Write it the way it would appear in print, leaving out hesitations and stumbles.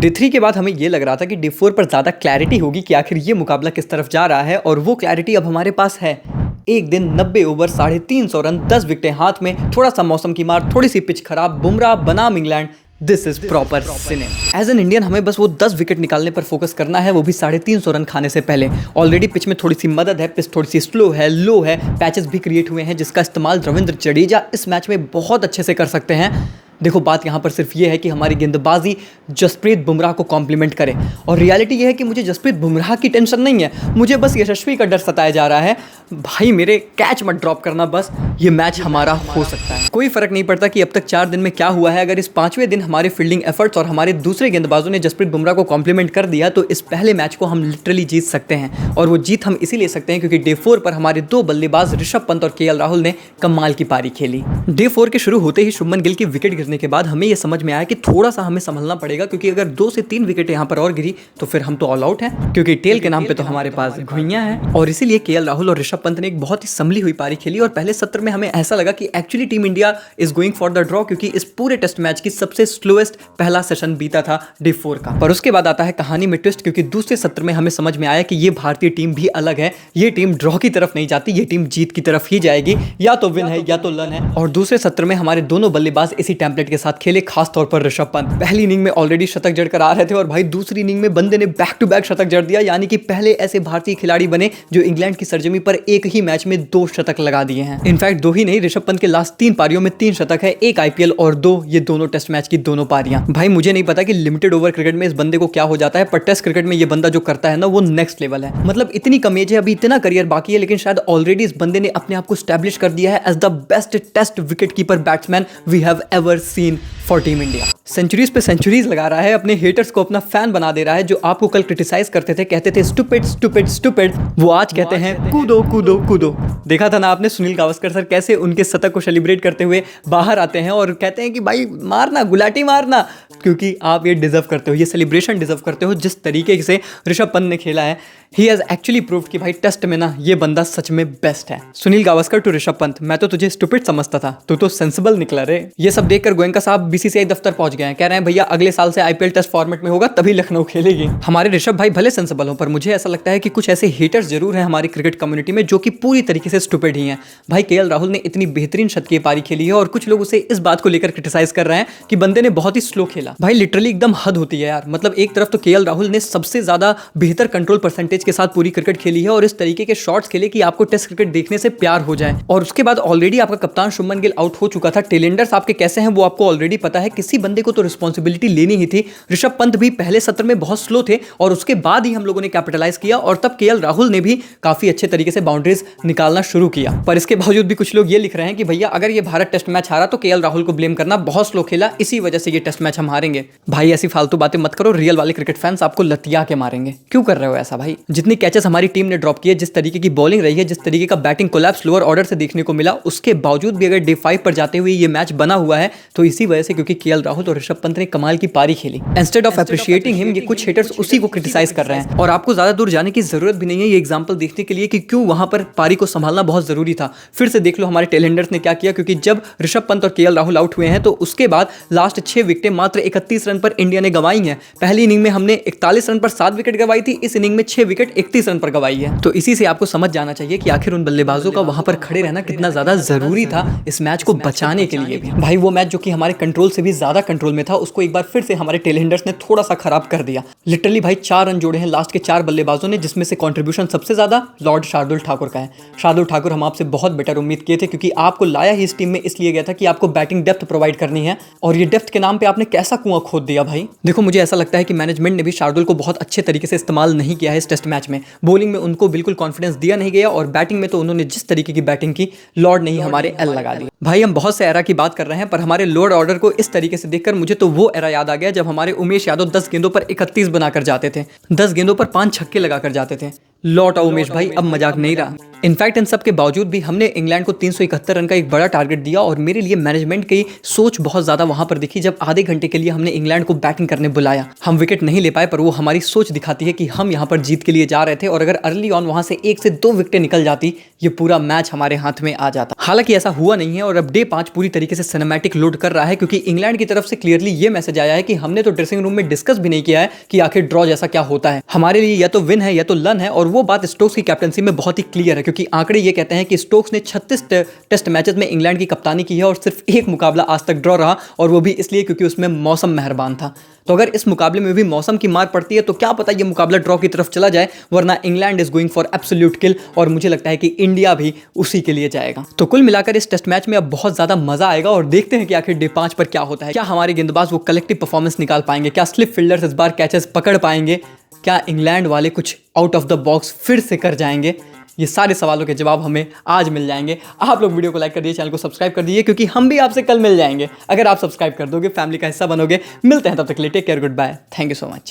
Day 3 के बाद हमें ये लग रहा था कि डे 4 पर ज़्यादा क्लैरिटी होगी कि आखिर ये मुकाबला किस तरफ जा रहा है, और वो क्लैरिटी अब हमारे पास है। एक दिन 90 ओवर 350 रन 10 विकेटें हाथ में, थोड़ा सा मौसम की मार, थोड़ी सी पिच खराब, बुमराह बनाम England. This is proper cinema. As an Indian हमें बस वो 10 विकेट निकालने पर फोकस करना है, वो भी 350 रन खाने से पहले। ऑलरेडी पिच में थोड़ी सी मदद है, पिच थोड़ी सी स्लो है, लो है, पैचेस भी क्रिएट हुए हैं जिसका इस्तेमाल रविंद्र जडेजा इस मैच में बहुत अच्छे से कर सकते हैं। देखो बात यहाँ पर सिर्फ ये है कि हमारी गेंदबाजी जसप्रीत बुमराह को कॉम्प्लीमेंट करे, और रियलिटी ये है कि मुझे जसप्रीत बुमराह की टेंशन नहीं है, मुझे बस यशस्वी का डर सताया जा रहा है। भाई मेरे कैच मत ड्रॉप करना, बस ये मैच हमारा हो सकता है। कोई फर्क नहीं पड़ता कि अब तक 4 दिन में क्या हुआ है, अगर इस 5वें दिन हमारे फील्डिंग एफर्ट्स और हमारे दूसरे गेंदबाजों ने जसप्रीत बुमराह को कॉम्प्लीमेंट कर दिया तो इस पहले मैच को हम लिटरली जीत सकते हैं। और वो जीत हम इसी ले सकते हैं क्योंकि डे 4 पर हमारे 2 बल्लेबाज ऋषभ पंत और केएल राहुल ने कमाल की पारी खेली। डे 4 के शुरू होते ही शुभमन गिल की विकेट गिरने के बाद हमें यह समझ में आया कि थोड़ा सा हमें संभलना पड़ेगा, क्योंकि अगर 2 से 3 विकेट यहाँ पर और गिरी तो फिर हम तो ऑल आउट हैं, क्योंकि टेल के नाम पे तो हमारे पास घुइयां हैं। और इसीलिए केएल राहुल और ऋषभ पंत ने एक बहुत ही संभली हुई पारी खेली, और पहले सत्र में हमें ऐसा लगा कि actually team India is going for the draw, क्योंकि इस पूरे टेस्ट मैच की सबसे स्लोएस्ट पहला सेशन बीता था डे 4 का। पर उसके बाद आता है कहानी में ट्विस्ट, क्योंकि दूसरे सत्र में हमें समझ में आया कि ये भारतीय टीम भी अलग है, ये टीम ड्रॉ की तरफ नहीं जाती, ये टीम जीत की तरफ ही जाएगी, या तो विन है या तो लन है। और दूसरे सत्र में हमारे दोनों बल्लेबाज इसी टेम्पलेट के साथ खेले, खासतौर पर ऋषभ पंत। पहली इनिंग में ऑलरेडी शतक जड़कर आ रहे थे, और भाई दूसरी इनिंग में बंदे ने बैक टू बैक शतक जड़ दिया, यानी कि पहले ऐसे भारतीय खिलाड़ी बने जो इंग्लैंड की सरजमी पर एक ही मैच में 2 शतक लगा दिए हैं। इनफैक्ट 2 ही नहीं, ऋषभ पंत के लास्ट 3 पारियों में 3 शतक है, 1 आईपीएल और 2 ये दोनों टेस्ट मैच की दोनों पारियां। भाई मुझे नहीं पता कि लिमिटेड ओवर क्रिकेट में इस बंदे को क्या हो जाता है, पर टेस्ट क्रिकेट में ये बंदा जो करता है ना वो नेक्स्ट लेवल है। मतलब इतनी कम एज है, अभी इतना करियर बाकी है, लेकिन शायद ऑलरेडी इस बंदे ने अपने आप को स्टैब्लिश कर दिया है as the best test wicket keeper batsman we have ever seen for team India. Centuries पे सेंचुरीज लगा रहा है, अपने हेटर्स को अपना फैन बना दे रहा है। जो आपको कल क्रिटिसाइज करते थे, कहते थे स्टूपिड स्टूपिड स्टूपिड, वो आज कहते हैं कूदो कूदो कूदो। देखा था ना आपने सुनील गावस्कर सर कैसे उनके शतक को सेलिब्रेट करते हुए बाहर आते हैं और कहते हैं कि भाई मारना, गुलाटी मारना, क्योंकि आप ये डिजर्व करते हो, ये सेलिब्रेशन डिजर्व करते हो। जिस तरीके से ऋषभ पंत ने खेला है, ही हैज एक्चुअली प्रूव्ड कि भाई टेस्ट में ना ये बंदा सच में बेस्ट है। सुनील गावस्कर टू ऋषभ पंत, मैं तो तुझे स्टूपिड समझता था, तू तो सेंसिबल निकला रे। ये सब देखकर गोयनका साहब बीसीसीआई दफ्तर पहुंच गए हैं, कह रहे हैं भैया अगले साल से आईपीएल टेस्ट फॉर्मेट में होगा तभी लखनऊ खेलेगी। हमारे ऋषभ भाई भले सेंसिबल हो, पर मुझे ऐसा लगता है कि कुछ ऐसे हेटर्स जरूर हैं हमारी क्रिकेट कम्युनिटी में जो कि पूरी तरीके से स्टूपिड ही हैं। भाई केएल राहुल ने इतनी बेहतरीन शतकीय पारी खेली है, और कुछ लोग उसे इस बात को लेकर क्रिटिसाइज कर रहे हैं कि बंदे ने बहुत ही स्लो खेला। भाई लिटरली एकदम हद होती है यार। मतलब एक तरफ तो केएल राहुल ने सबसे ज्यादा बेहतर कंट्रोल परसेंटेज के साथ पूरी क्रिकेट खेली है, और इस तरीके के शॉट्स खेले कि आपको टेस्ट क्रिकेट देखने से प्यार हो जाए। और उसके बाद ऑलरेडी आपका कप्तान शुभमन गिल आउट हो चुका था, टेलेंडर्स आपके कैसे हैं वो आपको ऑलरेडी पता है, किसी बंदे को तो रिस्पॉन्सिबिलिटी लेनी ही थी। ऋषभ पंत भी पहले सत्र में बहुत स्लो थे, और उसके बाद ही हम लोगों ने कैपिटलाइज किया, और तब केएल राहुल ने भी काफी अच्छे तरीके से बाउंड्रीज निकालना शुरू किया। पर इसके बावजूद भी कुछ लोग ये लिख रहे हैं कि भैया अगर ये भारत टेस्ट मैच हारा तो केएल राहुल को ब्लेम करना, बहुत स्लो खेला, इसी वजह से ये टेस्ट मैच हम हारेंगे। भाई ऐसी फालतू बातें मत करो, रियल वाले क्रिकेट फैंस आपको लतिया के मारेंगे। क्यों कर रहे हो ऐसा भाई? जितनी कैचेस हमारी टीम ने ड्रॉप किए, जिस तरीके की बॉलिंग रही है, जिस तरीके का बैटिंग कोलैप्स लोअर ऑर्डर से देखने को मिला, उसके बावजूद भी अगर डे 5 पर जाते हुए ये मैच बना हुआ है तो इसी वजह से, क्योंकि केएल राहुल और ऋषभ पंत ने कमाल की पारी खेली। इंस्टेड ऑफ अप्रिशिएटिंग हिम, ये कुछ हेटर्स उसी को क्रिटिसाइज कर रहे हैं। और आपको ज्यादा दूर जाने की जरूरत भी नहीं है ये एग्जांपल देखने के लिए कि क्यों वहां पर पारी को संभालना बहुत जरूरी था। फिर से देख लो हमारे टेलेंडर्स ने क्या किया, क्योंकि जब ऋषभ पंत और केएल राहुल आउट हुए हैं तो उसके बाद लास्ट 6 विकेटें मात्र 31 रन पर इंडिया ने गंवाई हैं। पहली इनिंग में हमने 41 रन पर 7 विकेट गंवाई थी, इस इनिंग में 6 विकेट 31 रन पर गंवाई है। तो इसी से आपको समझ जाना चाहिए कि आखिर उन बल्लेबाजों का वहां पर खड़े रहना कितना ज्यादा जरूरी था इस मैच को बचाने के लिए भी। भाई वो मैच जो कि हमारे कंट्रोल से भी ज्यादा कंट्रोल में था, उसको एक बार फिर से हमारे टेलेंडर्स ने थोड़ा सा खराब कर दिया। लिटरली भाई 4 रन जोड़े हैं लास्ट के 4 बल्लेबाजों ने, जिसमें से कंट्रीब्यूशन सबसे ज्यादा लॉर्ड शार्दुल ठाकुर का है। शार्दुल ठाकुर हम आपसे बहुत बेटर उम्मीद किए थे, क्योंकि आपको लाया ही इस टीम में इसलिए गया था कि आपको बैटिंग डेप्थ प्रोवाइड करनी है, और ये डेप्थ के नाम पे आपने कैसा कुआं खोद दिया भाई। देखो मुझे ऐसा लगता है कि मैनेजमेंट ने भी शार्दुल को बहुत अच्छे तरीके से इस्तेमाल नहीं किया है इस टेस्ट मैच में। बॉलिंग में उनको बिल्कुल कॉन्फिडेंस दिया नहीं गया, और बैटिंग में तो उन्होंने जिस तरीके की बैटिंग की, लॉर्ड ने ही हमारे एल लगा दी। भाई हम बहुत से एरा की बात कर रहे हैं, पर हमारे लोअर ऑर्डर को इस तरीके से देखकर मुझे तो वो एरा याद आ गया जब हमारे उमेश यादव 10 गेंदों पर 31 बनाकर जाते थे, 10 गेंदों पर 5 छक्के लगाकर जाते थे। लौट आओ उमेश भाई, अब मजाक नहीं रहा। इनफैक्ट इन सब के बावजूद भी हमने इंग्लैंड को 371 रन का एक बड़ा टारगेट दिया और मेरे लिए मैनेजमेंट की सोच बहुत ज़्यादा वहां पर दिखी जब आधे घंटे के लिए हमने इंग्लैंड को बैटिंग करने बुलाया। हम विकेट नहीं ले पाए पर वो हमारी सोच दिखाती है कि हम यहाँ पर जीत के लिए जा रहे थे और अगर अर्ली ऑन वहां से 1 से 2 विकेटें निकल जाती ये पूरा मैच हमारे हाथ में आ जाता। हालांकि ऐसा हुआ नहीं है और अब डे 5 पूरी तरीके से सिनेमैटिक लोड कर रहा है क्योंकि इंग्लैंड की तरफ से क्लियरली ये मैसेज आया है कि हमने तो ड्रेसिंग रूम में डिस्कस भी नहीं किया है कि आखिर ड्रॉ जैसा क्या होता है। हमारे लिए या तो विन है या तो लन है और वो बात स्टोक्स की कैप्टनसी में बहुत ही क्लियर है क्योंकि आंकड़े ये कहते हैं कि स्टोक्स ने 36 टेस्ट मैचेस में इंग्लैंड की कप्तानी की है और सिर्फ एक मुकाबला आज तक ड्रॉ रहा और वो भी इसलिए क्योंकि उसमें मौसम मेहरबान था। तो अगर इस मुकाबले में भी मौसम की मार पड़ती है तो क्या पता ये मुकाबला ड्रॉ की तरफ चला जाए, वरना England is going for absolute kill और मुझे लगता है कि इंडिया भी उसी के लिए जाएगा। तो कुल मिलाकर इस टेस्ट मैच में अब बहुत ज्यादा मजा आएगा और देखते हैं कि आखिर डे 5 पर क्या होता है। क्या हमारे गेंदबाज वो कलेक्टिव परफॉर्मेंस निकाल पाएंगे, क्या स्लिप फील्डर्स इस बार कैचेस पकड़ पाएंगे, क्या इंग्लैंड वाले कुछ आउट ऑफ द बॉक्स फिर से कर जाएंगे। ये सारे सवालों के जवाब हमें आज मिल जाएंगे। आप लोग वीडियो को लाइक कर दीजिए, चैनल को सब्सक्राइब कर दीजिए क्योंकि हम भी आपसे कल मिल जाएंगे अगर आप सब्सक्राइब कर दोगे, फैमिली का हिस्सा बनोगे। मिलते हैं तब तक के लिए, take care, goodbye, thank you so much.